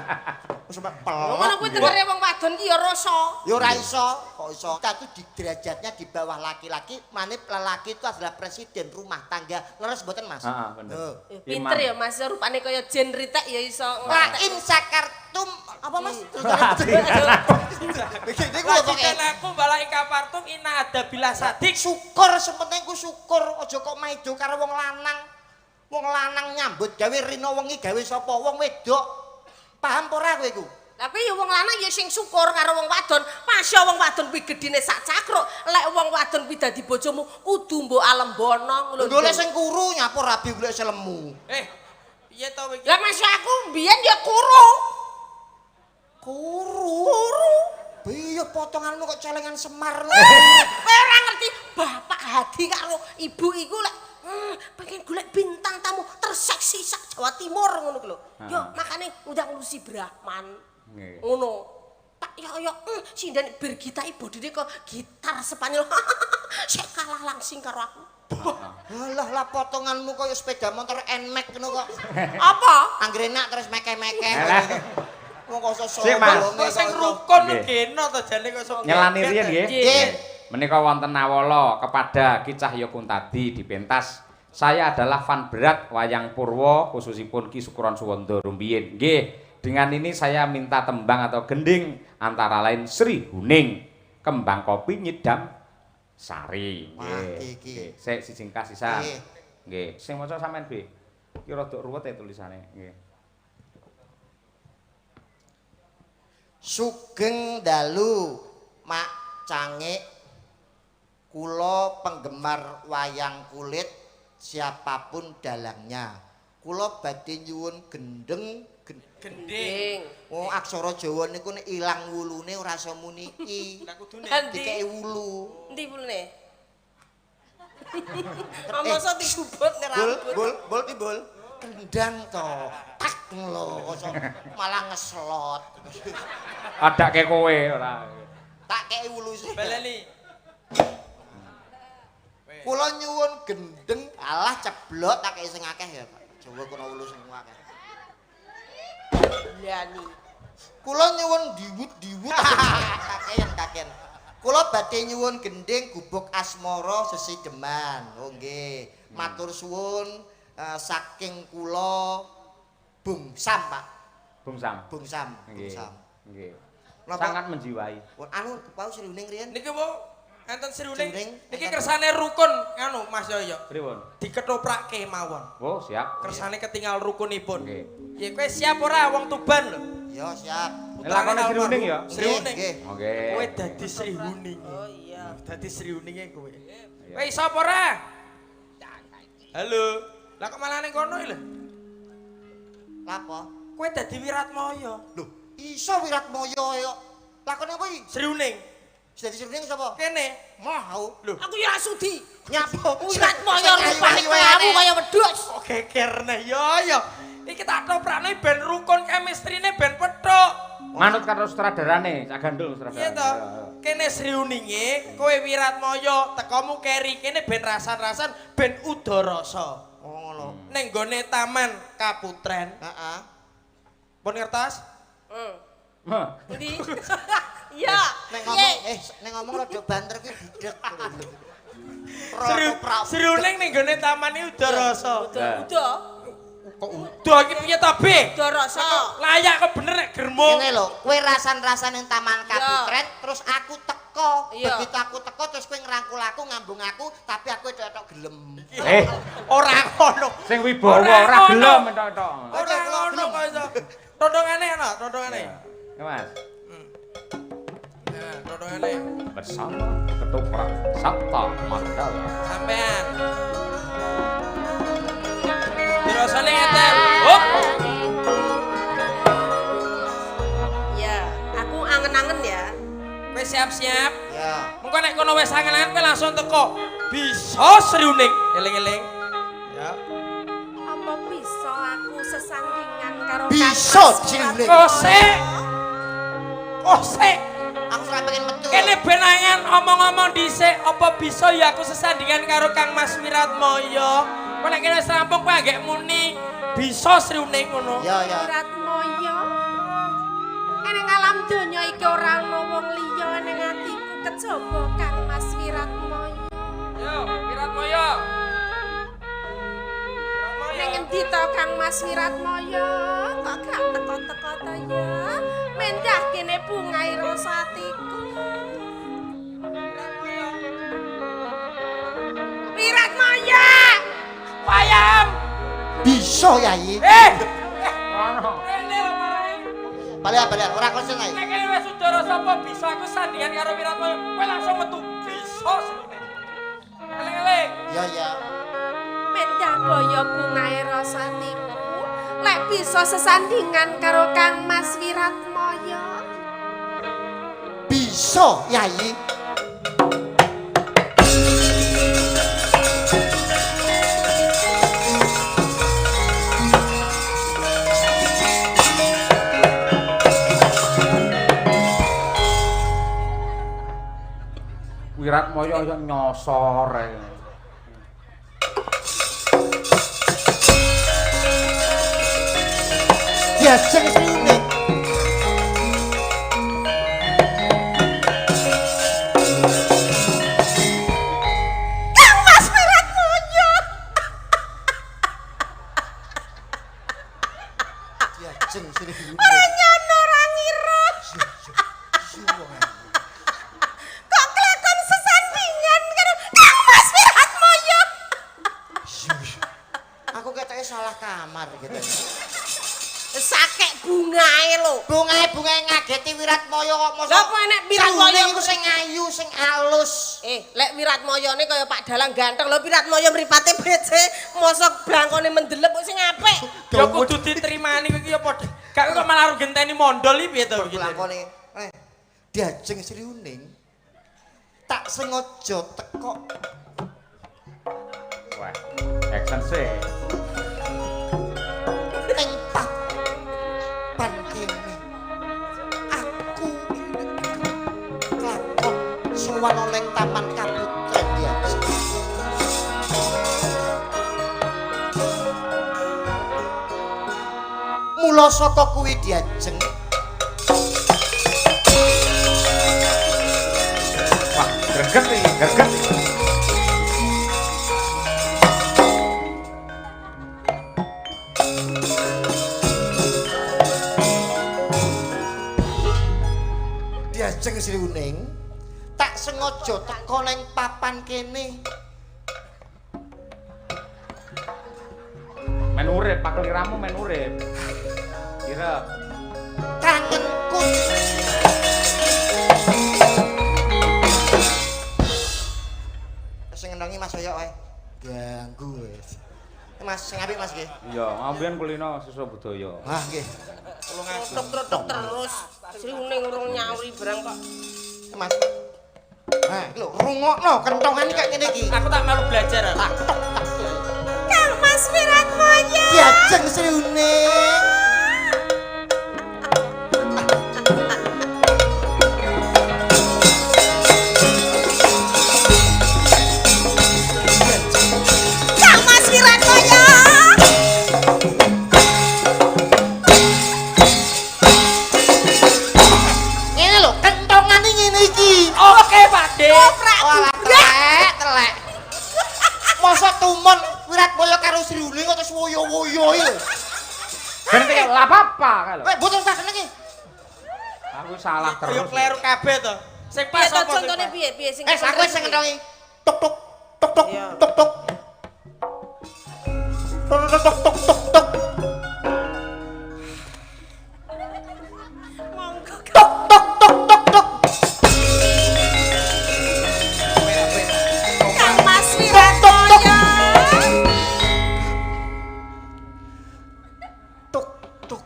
Wis sampe pelek. Ngono kuwi dengere wong wadon ki ya rasa. Ya ora iso, kok iso. Kita itu di derajatnya di bawah laki-laki, manip lelaki itu adalah presiden rumah tangga. Leres mboten, Mas? Heeh, bener. Pinter ya Mas, rupane kaya Jen Ritek ya iso. Wa in sakartum apa Mas? Iki lho pokoke. Wajiban aku bala ing kapartum ina ada bila sadik. Syukur sementing ku syukur, aja kok maido karo wong lanang. Wong lanang nyambut gawe rina wengi gawe sapa? Wong wedok. Paham apa ora kowe iku? Lah kuwi ya wong lanang ya sing syukur karo wong wadon. Masya wong wadon kuwi gedine sak cakruk. Lek wong wadon kuwi dadi bojomu kudu mbok alembono ngono. Golek sing kuru nyapu rabi golek selemu. Piye to iki? Lah Mas aku mbiyen ya kuru. Kuru. Piye potonganmu kok celengan Semar lho. Kowe ora ngerti Bapak Hadi karo Ibu iku lek pengen golek bintang tamu terseksi sak Jawa Timur ngono ku lho. Yo makane undang Lucy Brahman. Nggih. Ngono. Tak yo sinden bergitai bodine kok gitar Spanyol. Sik kalah langsing karo aku. Alah lah potonganmu kaya sepeda motor NMAX ngono kok. Apa? Anggere enak terus meke-meke. Wong kok iso Sik, Mas. Kok sing rukun Nggih. geno to jane kok sok. Nyelani riyen nggih. Nggih. Menika wonten awala kepada Ki Cahya Kuntadi dipentas. Saya adalah fan berat wayang Purwa khususipun Ki Sukuron Suwondo rumiyin. Nggih, dengan ini saya minta tembang atau gending antara lain Sri Huning, Kembang Kopi Nyidam Sari. Wah, iki. Nggih, sik sisingkah sisan. Nggih. Nggih, sing maca sampean B. Ki rada ruwet ya tulisane. Nggih. Sugeng dalu Mak Cangik, kula penggemar wayang kulit siapapun dalangnya. Kula badhe nyuwun gendeng Gending. Oh, aksara Jawa niku nek ilang wulune ora iso muni iki. Lah kudune. Dikeki wulu. Endi wulune? Masa digubut nek rambut. Bol timbul. Kendang to. Tak lho, kok malah ngeslot. Adake kowe ora. Tak kei wulu sih. Baleni. Kula nyuwun gendeng, alah ceblok tak kei sing akeh ya, Pak. Jawa kono ulu sing akeh. Lani. Kula nyuwun diwut. Kakean. Kula badhe nyuwun gending gubuk asmara sesideman. Oh nggih. Matur suwun saking kula Bung Sam, Pak. Bung Sam. Nggih. Sangat menjiwai. Anu pau sriuning riyen. Niki Bu, enten sriuning. Sriuning. Niki kersane rukun anu Mas Yoyo. Pripun? Diketoprake mawon. Oh, siap. Kersane ketinggal rukunipun. Nggih. Ya kowe siap ora wong Tuban lho? Ya siap. Lakone sriuning ya. Sriuning. Nggih. Oke. Kowe dadi Sriuning. Oh iya. Dadi Sriuninge kowe. Kowe iso apa ora? Halo. Lah kok malah ning kono lho? Lapo? Kowe dadi Wiratmaya. Lho, iso Wiratmaya kok. Lakone apa iki? Sriuning. Dadi sriuning sapa? Kene. Mau. Lho. Aku ya sudi. Nyapa? Wiratmaya rupane kamu kaya wedhus. Kok gekerne yo. Iki tak toprakne ben rukun chemistry-ne ben pethuk. Manut karo sutradarane, Cak Gandul Iya sutradara. to. Kene Sriuninge, kowe Wiratmaya, tekomu keri kene ben rasan-rasan ben udarasa. Oh ngono. Ning gone Taman Kaputren. Heeh. Pun ngertos? Hah. Ndi? Iya. Nek ngomong rada banter ki budek. Sriuning ning gone taman iki udarasa. Udah. Kok udah iki piye ta, Be? Udah rasa. Layak kok bener nek germo. Ngene lho, kowe rasan-rasan ning Taman Kaputren terus aku teko. Iya. Begitu aku teko terus kowe ngrangkul aku, ngambung aku, tapi aku tok gelem. Ora ngono. Sing wibawa ora gelem entok-entok. Ora ngono kok iso. Todongane ana, todongane. Ya, Mas. Nah, todongane. Bersama ketoprak Sabta Mandala. Sampean. Dirasane ngeten. Hop. Ya, aku angen-angen ya. Kowe siap-siap. Ya. Mengko nek kono wis angen-angen kowe langsung teko. Bisa Sriuning. Eling-eling. Ya. Apa bisa aku sesandingan karo Bisa, Kang Mas Sriuning. Kosek. Aku ora pengen metu. Kene ben angen omong-omong dhisik apa bisa ya aku sesandingan karo Kang Mas Wiratmaya. Kok nek kene wis rampung kowe anggek muni bisa Sriuning ngono. Ya. Wiratmaya. Ning alam donya iki ora ana wong liya ning atiku kejaba Kang Mas Wiratmaya. Yo, Wiratmaya. Ning endi to Kang Mas Wiratmaya? Kok gak teko-teko to ya? Mendah kene bungai rasa atiku. Wiratmaya! Wayam. Bisa, Yai. Ono. Rene lho marahe. Balik ora konsen ae. Nek kene wis udara sapa bisa aku sandingan karo Wiratmaya. Kowe langsung metu bisa Sriuning. Eling-eling. Ya. Mendah boyo bungae rasa atiku. Lek bisa sesandingan karo Kang Mas Wiratmaya. Bisa, Yai. Wiratmaya yo nyosor ae. Diajeng Sriuning. Kang Mas Wiratmaya. Diajeng Sriuning. Ora nyono ora ngira. Kok kelakon sesandingan karo Kang Mas Wiratmaya. Aku ketoke salah kamar gitu. Sakek bungae lho. Bungae ngageti Wiratmaya kok mosok. Lah kok enek Wiratmaya Sriuning iku sing ayu, sing alus. Lek Wiratmayane kaya Pak Dalang ganteng lho Wiratmaya mripate becik, mosok blangkone mendelep kok sing apik. Ya kudu diterimani iki ya padha. Gak kok malah genteni mondol iki piye to iki. Lakone Diajeng Sriuning. Tak sengaja teko. Wah, action sih. Ning papan kene aku lakon sowan oleh Taman Kaputren Diajeng. mula saka kuwi Diajeng. Wah, greget iki, greget iki. Diajeng Sri Uning, tak sengaja teka ning papan kene. Men urip, pakeliramu men urip. Kira Kangenku. Sing ngenongi Mas Yoyo wae. Ganggu wis. Mas sing apik Mas nggih. iya, ambiyen kulino siswa budaya. Wah nggih. Trotok terus. Sri Uning urung nyauri barang kok. Mas. Nah, iki lho rungokno kentongan kayak ngene iki. Aku tak malu belajar. Tak tok. Kang Mas Wiratmoyo. Diajeng Sri Uning. Kang Mas Wiratmoyo. Ngene lho, kentongane ngene iki. Oke, Pak De. Walah telek. Mosok tumon Wiratmoyo karo Sri Uning kok terus woyo-woyo iki. Ganti lah apa kalau. Mboten sah iki. Aku salah Yo terus. kleru kabeh to. Sing Piye pas to apa contone piye sing Aku sing ngentongi. Tuk tuk tuk tuk Iya. tuk tuk. Tuk tuk tuk tuk tuk tuk. monggo Tuk tuk tuk tuk tuk. Kang Mas Wiratmoyo. Tuk tuk.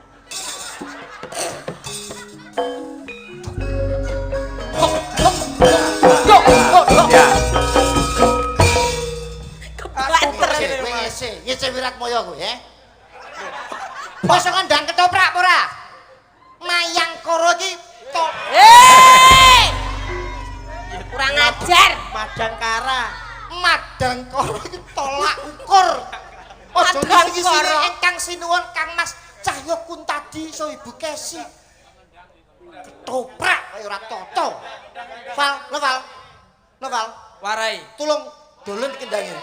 Ya. Ngece Wiratmoyo kuwi ya. Mosok ndang ketoprak apa ora? Mayang karo iki tok. Kurang ajar. Madangkara. Madang karo iki tolak ukur. Aja Madang ngisi-ngisine karo. ingkang sinuwun Kang Mas Cahyo Kuntadi so Ibu Kesi. Ketoprak kaya ora toto. Val, lo Val. Lo Val, Warai. tulung dolen kendangin.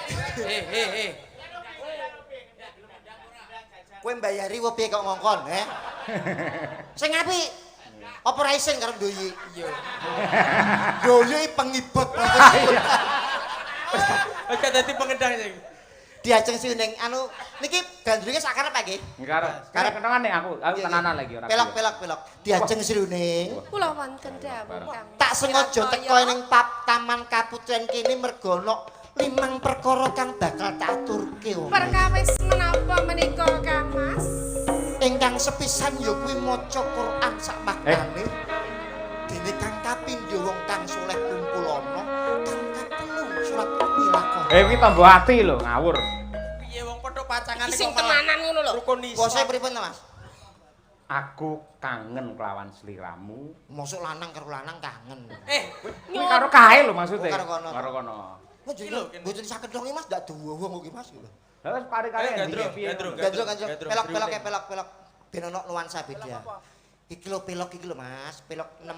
Kowe mbayari wo piye kok ngongkon, Sing apik. Apa ora isin karo Ndoyi? Iya. Ndoyi pengibot. Oke, dadi pengendang sing. Diajeng Sri Uning anu niki gandrunge sak karep nggih. Karep kentongan nih aku tenanan lagi ora. Pelok. Diajeng Sri Uning. Kula wonten dawuh Kang. Tak sengaja teko ning Taman Kaputren kene mergo ana 5 perkara kang bakal tak aturke. Perkawis menapa menika Kang Mas? Ingkang sepisan ya kuwi maca Quran sak maknane. Dene kang kapindho wong kang saleh kumpulana, kang katelu surat Ilaqah. Kuwi tambah ati lho ngawur. Piye wong padha pacangane Sing tenanan ngono lho. rukun Islam. Puasa pripun to, Mas? Aku kangen kelawan sliramu. Mosok lanang karo lanang kangen. Kuwi karo kae lho maksudnya. Karo kono. Karo kono. Kok jadi mboten saged dong Mas, ndak duwe wong iki Mas. Lah wis kare-kare piye. Pelok. Ben ono nuansa beda. Iki lho pelok iki lho Mas, pelok 6.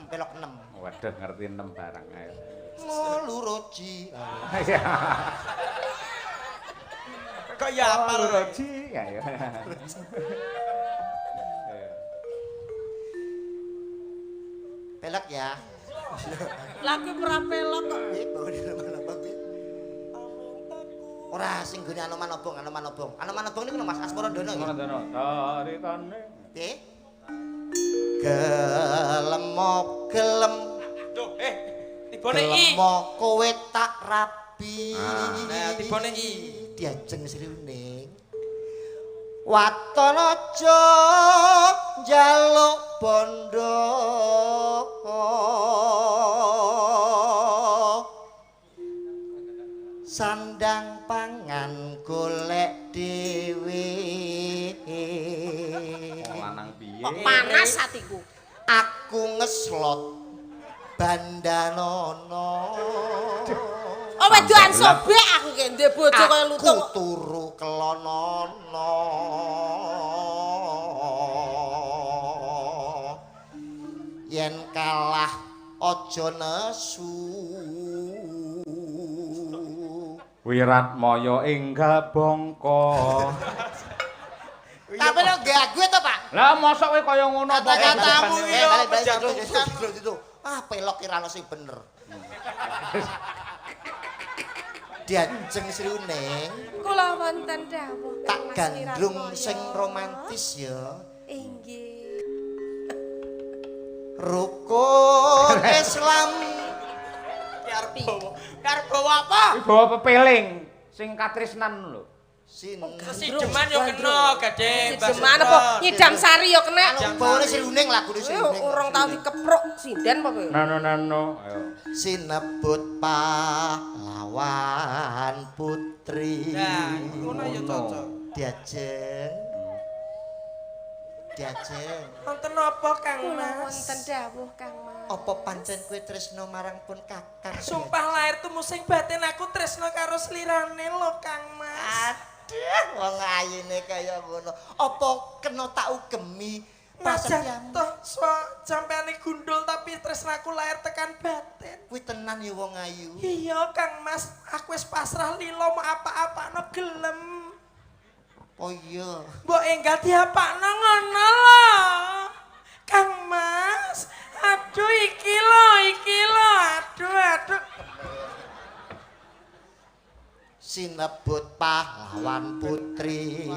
Waduh ngerti 6 barang ae. Molu roji. Kok ya apal roji ayo. Pelok ya. Lagu ora pelok kok. Ora sing gone Anoman Obong. Anoman Obong niku Mas Asmara Dono nggih. Dono. Taritane. Piye? Gelem gelem. Duh, tibone I. Gelem kowe tak rabi. Nah, tibone I. Diajeng Sri Uning. Waton aja njaluk bondo. Sandang pangan golek dhewe. Lanang piye? Kok panas atiku. Aku ngeslot bandanono. Oh wedoan sobek aku ki ndek bojo kaya lutung. Aku turu kelonono. yen kalah aja nesu. Wiratmaya enggal bangka. Tapi lo gagu to, Pak? Lah mosok kowe kaya ngono apa Kata-katamu yo itu. Ah, pelok ira sing bener. Diajeng Sri Uning. Kula wonten dawuh Tak gandrung sing romantis ya. Inggih. Rukun Islam Karbo apa? Iki bawa pepeling sing katresnan lho. sin. Sideman yo kena gade. Sideman apa nyidam sari yo kena. Bawane Sri Uning lagune Sri Uning. Urung tau dikepruk sinden apa kowe? Nano. Ayo. Sinebut pahlawan putri. Nah, ngono ya cocok. Diajeng. Wonten apa Kang Kula Mas? wonten dawuh Kang Mas. Apa pancen kowe tresno marang pun kakang? Sumpah lahir tumusing batin aku tresno karo slirane lho Kang Mas. Aduh, wong ayune kaya ngono. Apa kena tak ugemi? Najan toh sampeane gundul tapi tresnaku lahir tekan batin. Kuwi tenan ya wong ayu. Iya Kang Mas, aku wis pasrah lilo mau apa-apano gelem. Oh iya. Mbok enggal diapakno ngono lho. Kang Mas, aduh iki lho, aduh. Sinebut pahlawan putri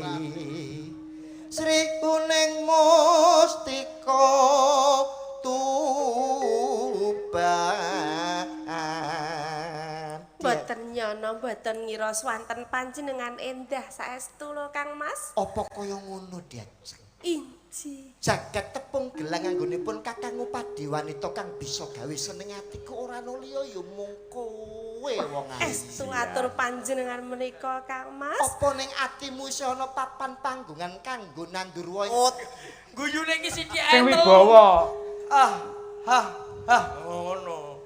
Sri Uning Mustika Tuban. Mboten nyono, mboten ngira swanten panjenengan endah saestu lho Kang Mas. Apa kaya ngono Diajeng? Inji. Jagat tepung gelang anggonipun Kakang Upadi wanita kang bisa gawe seneng atiku ora ana liya ya mung kowe wong ayu. Estu atur panjenengan menika Kang Mas. Apa ning atimu isih ana papan panggongan kanggo nandur wae? Guyune iki sithik Sing ae. wibawa. Ngono.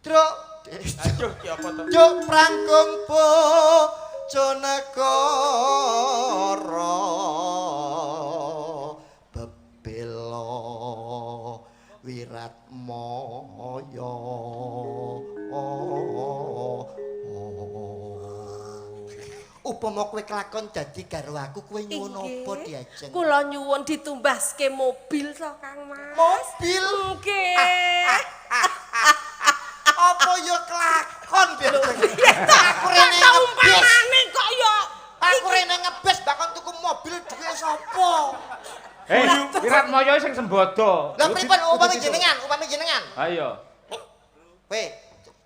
Truk. Aduh ki apa to? Juk prangkung bojo negara bebela Wiratmaya. Upama kowe kelakon dadi karo aku kowe nyuwun apa Diajeng? Kula nyuwun ditumbaske mobil to Kang Mas. Mobil? Nggih. Apa ya kelakon Diajeng? Aku rene umpamane kok ya. Aku rene ngebes bakon tuku mobil duwe sapa? Wiratmaya sing sembodo. Lah pripun upami jenengan? Ayo. Kowe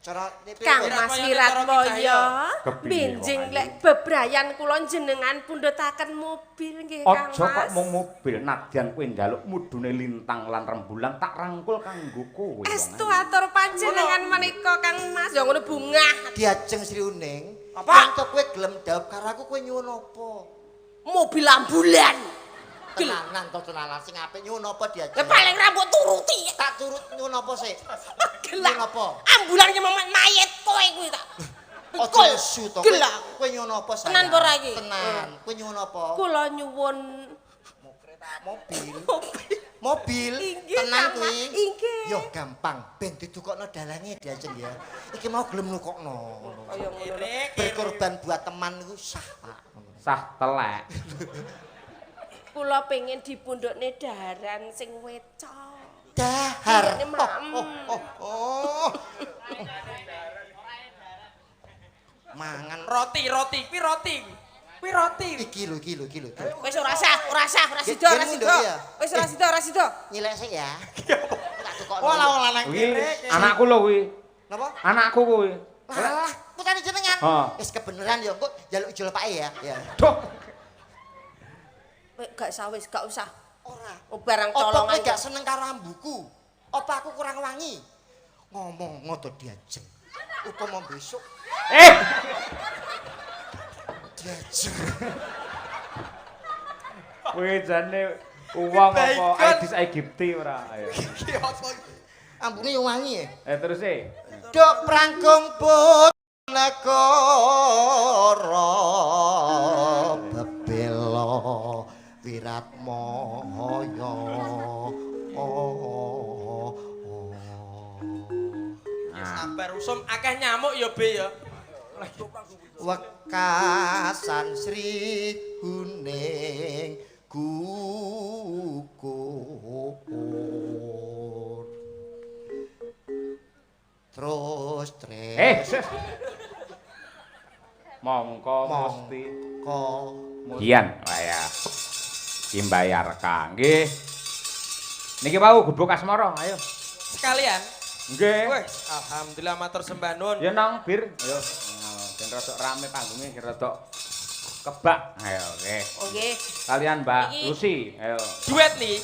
cara Kang Mas Wiratmaya, Kepiye, benjing wong ayu? lek bebrayan kula jenengan pundhutaken mobil nggih Kang Mas. Aja kok mung mobil, nadyan kowe njaluk mudune lintang lan rembulan tak rangkul kanggo kowe. Estu atur panjenengan menika Kang Mas. Ya ngono bungah. Diajeng Sri Uning. Apa? Entuk kowe gelem dhawuh karo aku kowe nyuwun apa? Mobil ambulan. Tenanan to tenanan sing apik nyuwun apa Diajeng? Ya paling rambut turuti. Tak turut nyuwun apa sih? Gelak. Nyuwun apa? Ambulan ki mayit kowe kuwi tak. Aja nesu to. Gelak. Kowe nyuwun apa sayang? Tenan apa ora iki? Tenan. Kowe nyuwun apa? Kula nyuwun Mobil. Mobil. Inggih, Tenan Kang kuwi. Mas. Inggih. Yo gampang, ben didukokno dalange Diajeng ya. Iki mau gelem nukokno. kaya ngono. Berkorban buat teman iku sah, Pak. Sah telek. Kula pengen dipundhukne daharan sing weca. Dahar. Ini, Mam. Mangan Roti. Kuwi roti. iki lho. Wis ora sah. Sida. Gen mundhuk ya? Wis ora sida. Nyilek sik ya. Tak tukokno. Wala lanang Kuwi kere. anakku lho kuwi. Napa? Anakku kuwi. Alah, putane jenengan. Ha. Wis kebeneran ya, kok njaluk ijol pake ya. Ya. Duh. Gak usah. Ora. Barang Apa kowe colongan. gak seneng karo ambuku? Apa aku kurang wangi? Ngomong ngono Diajeng. Upama besok Diajeng. Kuwi jane uang apa Bacon. Aedis Aegypti ora. Ayo. Iki apa? Ambune yo wangi ya. Terus Dok prangkung pun negara bebela Wiratmaya. Sabar usum akeh nyamuk ya Be ya. Wekasan Sri Huning gugur terus Mongko mesti Kian wah ya dimbayar nggih niki wau gubuk asmara ayo Sekalian. nggih Wes, alhamdulillah matur sembah nuwun. ya nang bir ayo ben rada rame panggunge rada kebak ayo nggih kalian Mbak Lucy ayo Duet nih.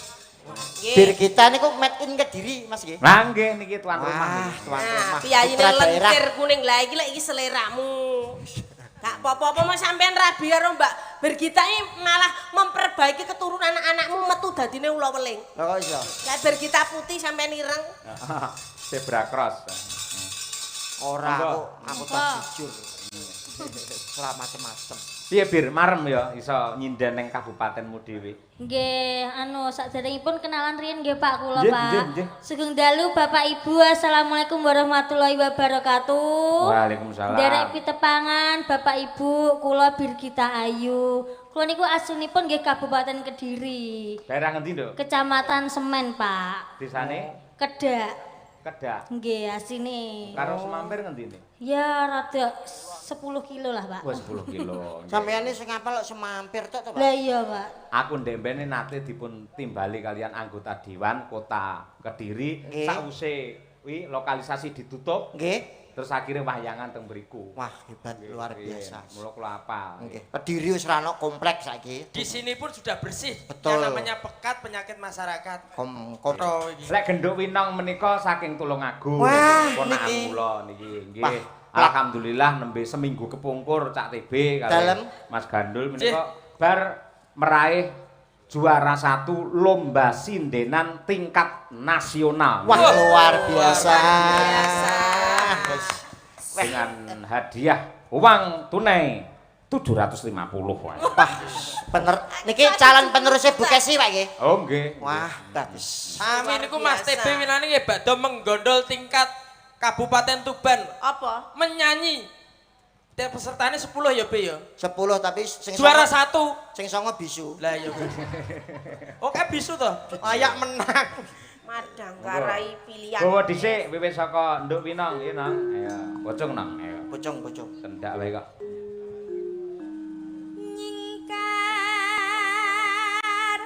Bir kita niku made in Kediri Mas nggih. Lah nggih niki tuan rumah. Tuan rumah. Piyayine lentir kuning lah iki lek iki seleramu. Gak apa-apa mas sampean rabi karo Mbak Bergita ini malah memperbaiki keturunan anak-anakmu metu dadine ula weling. Lah kok iso? Lek Bergita putih sampean ireng. Zebra cross. Ora aku tak jujur. Ora macem-macem. Piye Bir marem ya iso nyinden ning kabupatenmu dhewe. Nggih, sakderengipun kenalan riyen nggih Pak kula, Nggih, Pak. nggih. Sugeng dalu Bapak Ibu, Assalamualaikum warahmatullahi wabarakatuh. Waalaikumsalam. Derek pitepangan Bapak Ibu, kula Birgita Ayu. Kula niku aslinipun nggih Kabupaten Kediri. Daerah ngendi, Nduk? Kecamatan Semen, Pak. Desane Kedak. Kedak. Nggih, asline. Karo Semampir ngendi? Ya rada 10 kilo lah, Pak. Wah 10 kilo. Sampeyan iki sing apal kok Semampir tok to, Pak? Lah iya, Pak. Aku ndembene nate dipun timbali kalian anggota Dewan Kota Kediri sakwise kuwi lokalisasi ditutup. Nggih. Terus akhirnya wahyangan teng mriku. Wah, hebat luar biasa. Mula kula apal. Nggih. Kediri wis ora ono kompleks saiki. Di sini pun sudah bersih. Betul. Yang namanya pekat penyakit masyarakat. Kota iki. Lek genduk winong menika saking Tulungagung. Wah, ponakan niki. kula niki nggih. Alhamdulillah nembe seminggu kepungkur Cak TB kalian Mas Gandul menika bar meraih juara 1 lomba sindenan tingkat nasional. Wah, luar biasa. Dengan hadiah uang tunai 750. Wah, bener. Niki calon penerusnya Bu Kesi, Pak nggih. Oh nggih. Wah, bagus. Sami niku Mas TB winane nggih badhe menggondol tingkat Kabupaten Tuban. Apa? Menyanyi. Tiap pesertane 10 ya, Be ya. 10 tapi sing Juara songo- 1. Sing songo bisu. Lah ya. Oke bisu toh. Ayak menang. Madang karai pilihan. Bawa dhisik wiwit saka Nduk Winong nggih, Nang. Ayo, bocong Nang. Ayo. Bocong. Tendak wae kok. Nyingkar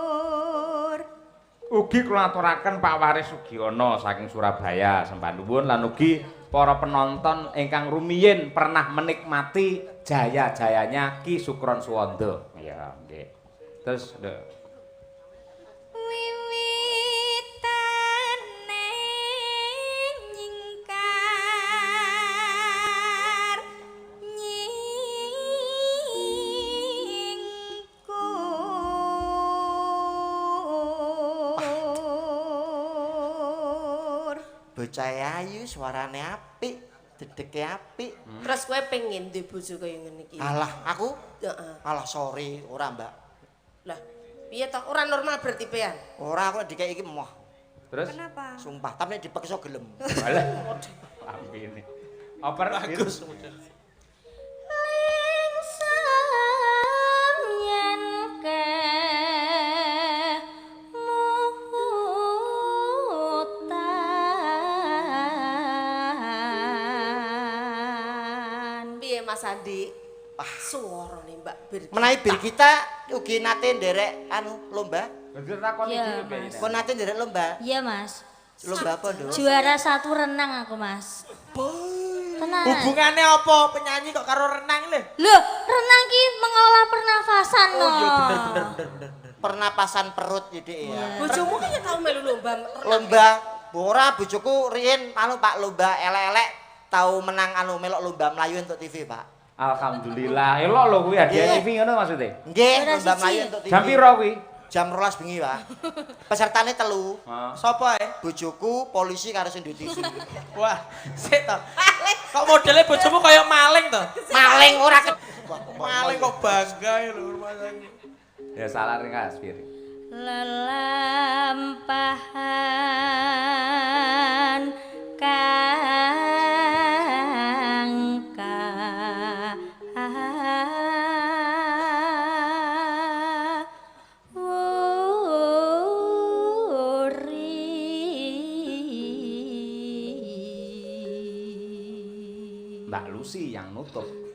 nyingkur. Ugi kula aturaken Pak Waris Sugiono saking Surabaya sembah nuwun lan ugi para penonton ingkang rumiyin pernah menikmati jaya-jayanya Ki Sukron Suwanda. Ya, nggih. Terus Wiwitane nyingkar nyingkur. Bocah ayu suarane apik, dedeke apik. Terus kowe pengen duwe bojo kaya ngene iki. Alah, aku Heeh. alah sorry ora, Mbak. Lah, piye toh ora normal berarti pean? Ora aku dikek iki emoh. terus Kenapa? Sumpah, tapi nek dipaksa gelem. Walah. Ampine. Oper bagus. Lingsam yen kemutan. Piye Mas Andi? Suarane Mbak Birgita. Menawi bir kita ugi nate nderek lomba. Bener takon Iya, iki Mas. Kok nate nderek lomba? Iya, Mas. Lomba apa, Nduk? Juara 1 renang aku, Mas. Tenan. Hubungannya apa penyanyi kok karo renang lho? Loh, renang ki mengolah pernafasan Oh no. iya bener. Pernapasan perut jadi ya. Bojomu kan tau melu lomba renang. Lomba ora bojoku riyen Pak lomba elek-elek tahu menang melok lomba Melayu untuk TV, Pak. Alhamdulillah. Elok lho kuwi hadiah TV ngono maksudnya. Nggih, Juara lomba siji. Melayu untuk TV. Jam piro kuwi? Jam 12 bengi, Pak. Pesertane telu. Sopo ae? Bojoku, polisi karo sing duwe TV. Wah, sik to. Kok modelnya bojomu kaya maling to? Maling ora Maling kok bangga ya lho rumah sakit. Ya salah ringkas piye. Lelampahan kang Mbak Lucy yang nutup.